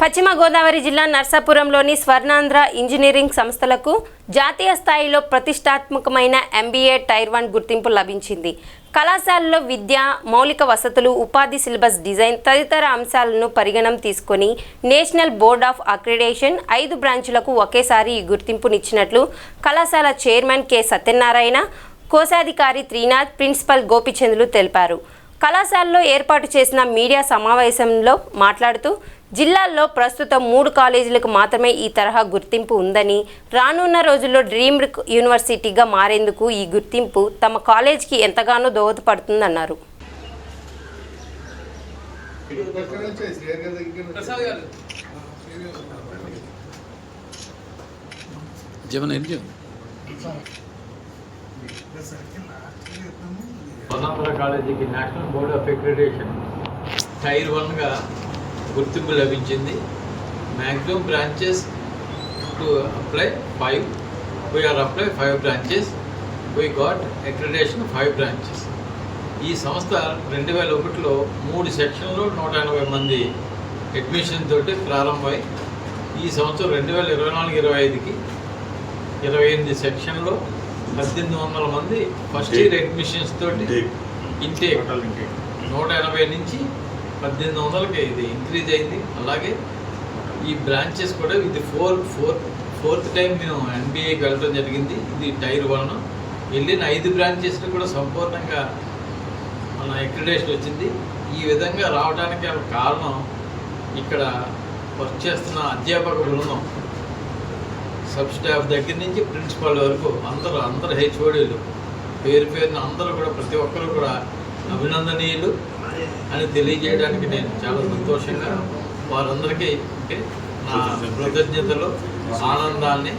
పశ్చిమ గోదావరి జిల్లా నర్సాపురంలోని స్వర్ణాంధ్ర ఇంజనీరింగ్ సంస్థలకు జాతీయ స్థాయిలో ప్రతిష్టాత్మకమైన ఎంబీఏ టైర్ 1 గుర్తింపు లభించింది. కళాశాలలో విద్య, మౌలిక వసతులు, ఉపాధి, సిలబస్ డిజైన్ తదితర అంశాలను పరిగణన తీసుకొని నేషనల్ బోర్డ్ ఆఫ్ అక్రిడేషన్ 5 బ్రాంచులకు ఒకేసారి ఈ గుర్తింపునిచ్చినట్లు కళాశాల చైర్మన్ కె సత్యనారాయణ, కోశాధికారి త్రినాథ్, ప్రిన్సిపల్ గోపిచంద్రులు తెలిపారు. కళాశాలలో ఏర్పాటు చేసిన మీడియా సమావేశంలో మాట్లాడుతూ జిల్లాల్లో ప్రస్తుతం 3 కాలేజీలకు మాత్రమే ఈ తరహా గుర్తింపు ఉందని, రానున్న రోజుల్లో డ్రీమ్డ్ యూనివర్సిటీగా మారేందుకు ఈ గుర్తింపు తమ కాలేజీకి ఎంతగానో దోహదపడుతుందన్నారు. స్వర్ణాంధ్ర కాలేజీకి national board of accreditation tier 1గా గుర్తింపు లభించింది. Maximum branches to apply 5. We're apply 5 branches. We got accreditation 5 branches. ఈ సంస్థ 2001లో 3 సెక్షన్లో 180 మంది అడ్మిషన్ తోటి ప్రారంభమై ఈ సంవత్సరం 2024-25కి 28 సెక్షన్లో 1800 మంది ఫస్ట్ ఇయర్ అడ్మిషన్స్ తోటి ఇంటేక్ 180 నుంచి 1800కి ఇది ఇంక్రీజ్ అయింది. అలాగే ఈ బ్రాంచెస్ కూడా ఇది ఫోర్త్ టైం మేము ఎన్బిఏకి వెళ్ళడం జరిగింది. ఇది టైర్ 1 వెళ్ళిన 5 బ్రాంచెస్లో కూడా సంపూర్ణంగా మన అక్రిడిటేషన్ వచ్చింది. ఈ విధంగా రావడానికి కారణం ఇక్కడ వర్క్ చేస్తున్న అధ్యాపక బృందం, సబ్ స్టాఫ్ దగ్గర నుంచి ప్రిన్సిపాల్ వరకు అందరూ హెచ్ఓడీలు పేరున అందరూ కూడా ప్రతి ఒక్కరు కూడా అభినందనీయులు అని తెలియజేయడానికి నేను చాలా సంతోషంగా వారందరికీ నా కృతజ్ఞతలు, ఆనందాన్ని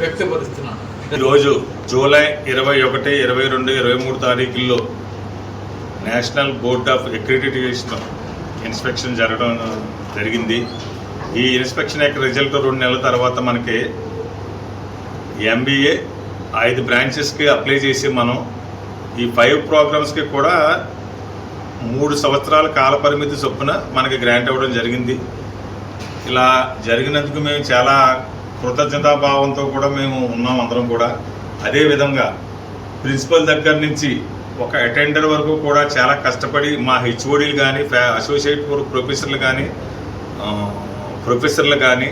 వ్యక్తపరుస్తున్నాను. ఈరోజు జూలై 21, 22, 23 తారీఖుల్లో national board of accreditation inspection జరగడం జరిగింది. ఈ ఇన్స్పెక్షన్ యొక్క రిజల్ట్ 2 నెలల తర్వాత మనకి ఎంబీఏ 5 బ్రాంచెస్కి అప్లై చేసి మనం ఈ 5 ప్రోగ్రామ్స్కి కూడా 3 సంవత్సరాల కాల పరిమితి చొప్పున మనకి గ్రాంట్ అవ్వడం జరిగింది. ఇలా జరిగినందుకు మేము చాలా కృతజ్ఞతాభావంతో కూడా మేము ఉన్నాం అందరం కూడా. అదేవిధంగా ప్రిన్సిపల్ దగ్గర నుంచి ఒక అటెండర్ వరకు కూడా చాలా కష్టపడి మా హెచ్ఓడీలు కానీ, అసోసియేట్ ప్రొఫెసర్లు కానీ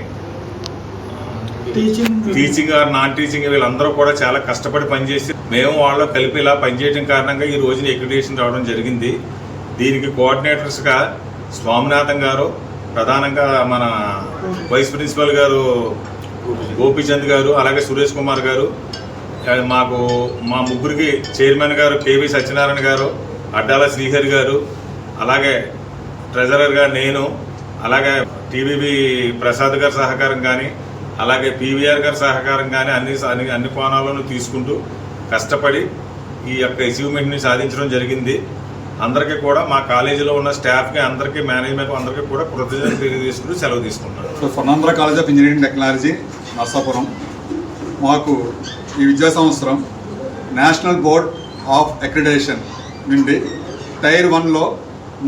టీచింగ్ ఆర్ నాన్ టీచింగ్ వీళ్ళందరూ కూడా చాలా కష్టపడి పనిచేసి మేము వాళ్ళు కలిపి ఇలా పనిచేయడం కారణంగా ఈ రోజున అక్రిడిటేషన్ రావడం జరిగింది. దీనికి కోఆర్డినేటర్స్గా స్వామినాథన్ గారు, ప్రధానంగా మన వైస్ ప్రిన్సిపల్ గారు గోపిచంద్ గారు, అలాగే సురేష్ కుమార్ గారు, మా ముగ్గురికి చైర్మన్ గారు కేవీ సత్యనారాయణ గారు, అడ్డాల శ్రీహరి గారు, అలాగే ట్రెజరర్గా నేను, అలాగే టీవీబీ ప్రసాద్ గారి సహకారం కానీ, అలాగే పీవీఆర్ గారి సహకారం కానీ అన్ని కోణాలను తీసుకుంటూ కష్టపడి ఈ యొక్క అచీవ్మెంట్ని సాధించడం జరిగింది. అందరికీ కూడా మా కాలేజీలో ఉన్న స్టాఫ్కి, అందరికీ మేనేజ్మెంట్ అందరికీ కూడా కృతజ్ఞతలు తెలియజేసుకుంటూ సెలవు తీసుకుంటున్నాను. Swarnandhra college of engineering technology Narsapuram మాకు ఈ విద్యా సంవత్సరం నేషనల్ బోర్డ్ ఆఫ్ అక్రిడిటేషన్ నుండి టైర్ 1లో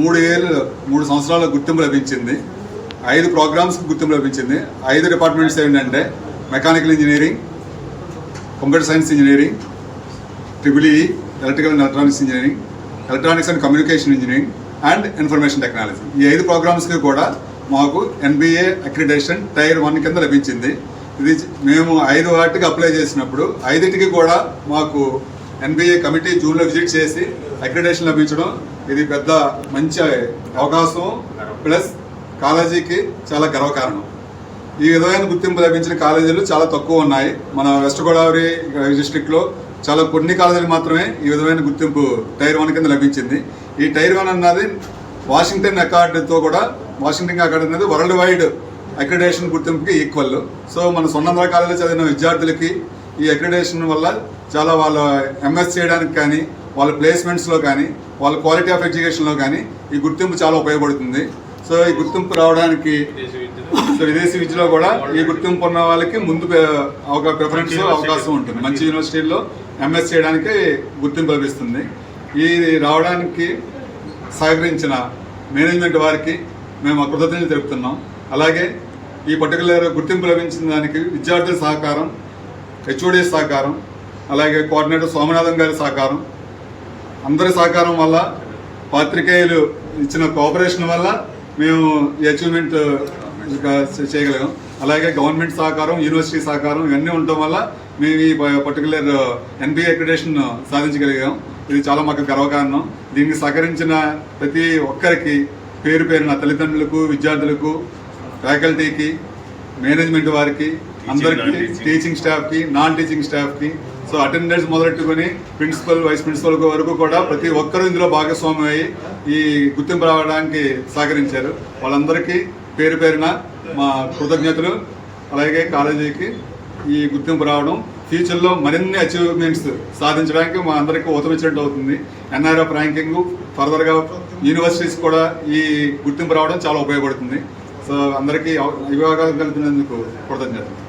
3 సంవత్సరాల గుర్తింపు లభించింది. 5 ప్రోగ్రామ్స్కి గుర్తింపు లభించింది. 5 డిపార్ట్మెంట్స్ ఏంటంటే mechanical engineering, computer science engineering, triple E, electrical and electronics engineering, electronics and communication engineering and information technology. ఈ 5 ప్రోగ్రామ్స్కి కూడా మాకు ఎన్బిఏ అక్రిడిటేషన్ టైర్ 1 కింద లభించింది. ఇది మేము 5 వాటికి అప్లై చేసినప్పుడు 5టికి కూడా మాకు ఎన్బిఏ కమిటీ జూన్లో విజిట్ చేసి అక్రిడిటేషన్ లభించడం ఇది పెద్ద మంచి అవకాశం, ప్లస్ కాలేజీకి చాలా గర్వకారణం. ఈ విధమైన గుర్తింపు లభించిన కాలేజీలు చాలా తక్కువ ఉన్నాయి. మన వెస్ట్ గోదావరి డిస్ట్రిక్ట్లో చాలా కొన్ని కాలేజీలు మాత్రమే ఈ విధమైన గుర్తింపు టైర్ 1 కింద లభించింది. ఈ టైర్ 1 అన్నది వాషింగ్టన్ అకార్డుతో కూడా, వాషింగ్టన్ అకార్డు అనేది వరల్డ్ వైడ్ అక్రిడిటేషన్ గుర్తింపుకి ఈక్వల్. సో మన స్వర్ణాంధ్ర కాలేజీలో చదివిన విద్యార్థులకి ఈ అక్రిడిటేషన్ వల్ల చాలా వాళ్ళ ఎంఎస్ చేయడానికి కానీ, వాళ్ళ ప్లేస్మెంట్స్లో కానీ, వాళ్ళ క్వాలిటీ ఆఫ్ ఎడ్యుకేషన్లో కానీ ఈ గుర్తింపు చాలా ఉపయోగపడుతుంది. సో ఈ గుర్తింపు రావడానికి విదేశీ విద్యలో కూడా ఈ గుర్తింపు ఉన్న వాళ్ళకి ముందు ప్రిఫరెన్స్ అవకాశం ఉంటుంది. మంచి యూనివర్సిటీల్లో ఎంఎస్ చేయడానికి గుర్తింపు లభిస్తుంది. ఈ రావడానికి సహకరించిన మేనేజ్మెంట్ వారికి మేము కృతజ్ఞతలు తెలుపుతున్నాం. అలాగే ఈ పర్టికులర్ గుర్తింపు లభించిన దానికి విద్యార్థుల సహకారం, హెచ్ఓడి సహకారం, అలాగే కోఆర్డినేటర్ సోమనాథం గారి సహకారం, అందరి సహకారం వల్ల, పాత్రికేయులు ఇచ్చిన కోఆపరేషన్ వల్ల మేము ఈ అచీవ్మెంట్ చేయగలిగాం. అలాగే గవర్నమెంట్ సహకారం, యూనివర్సిటీ సహకారం ఇవన్నీ ఉండటం వల్ల మేము ఈ పర్టికులర్ ఎన్బిఏ అక్రిడేషన్ సాధించగలిగాం. ఇది చాలా మాకు గర్వకారణం. దీనికి సహకరించిన ప్రతి ఒక్కరికి పేరు పేరున తల్లిదండ్రులకు, విద్యార్థులకు, ఫ్యాకల్టీకి, మేనేజ్మెంట్ వారికి, అందరికీ, టీచింగ్ స్టాఫ్కి, నాన్ టీచింగ్ స్టాఫ్కి, సో అటెండెన్స్ మొదలెట్టుకుని ప్రిన్సిపల్, వైస్ ప్రిన్సిపల్ వరకు కూడా ప్రతి ఒక్కరూ ఇందులో భాగస్వామ్యం అయ్యి ఈ గుర్తింపు రావడానికి సహకరించారు. వాళ్ళందరికీ పేరు పేరున మా కృతజ్ఞతలు. అలాగే కాలేజీకి ఈ గుర్తింపు రావడం ఫ్యూచర్లో మరిన్ని అచీవ్మెంట్స్ సాధించడానికి మా అందరికీ ఊతమిచ్చినట్టు అవుతుంది. ఎన్ఆర్ఎఫ్ ర్యాంకింగ్ ఫర్దర్గా యూనివర్సిటీస్ కూడా ఈ గుర్తింపు రావడం చాలా ఉపయోగపడుతుంది. సో అందరికీ విభాగాలు కలిపినందుకు కృతజ్ఞతలు.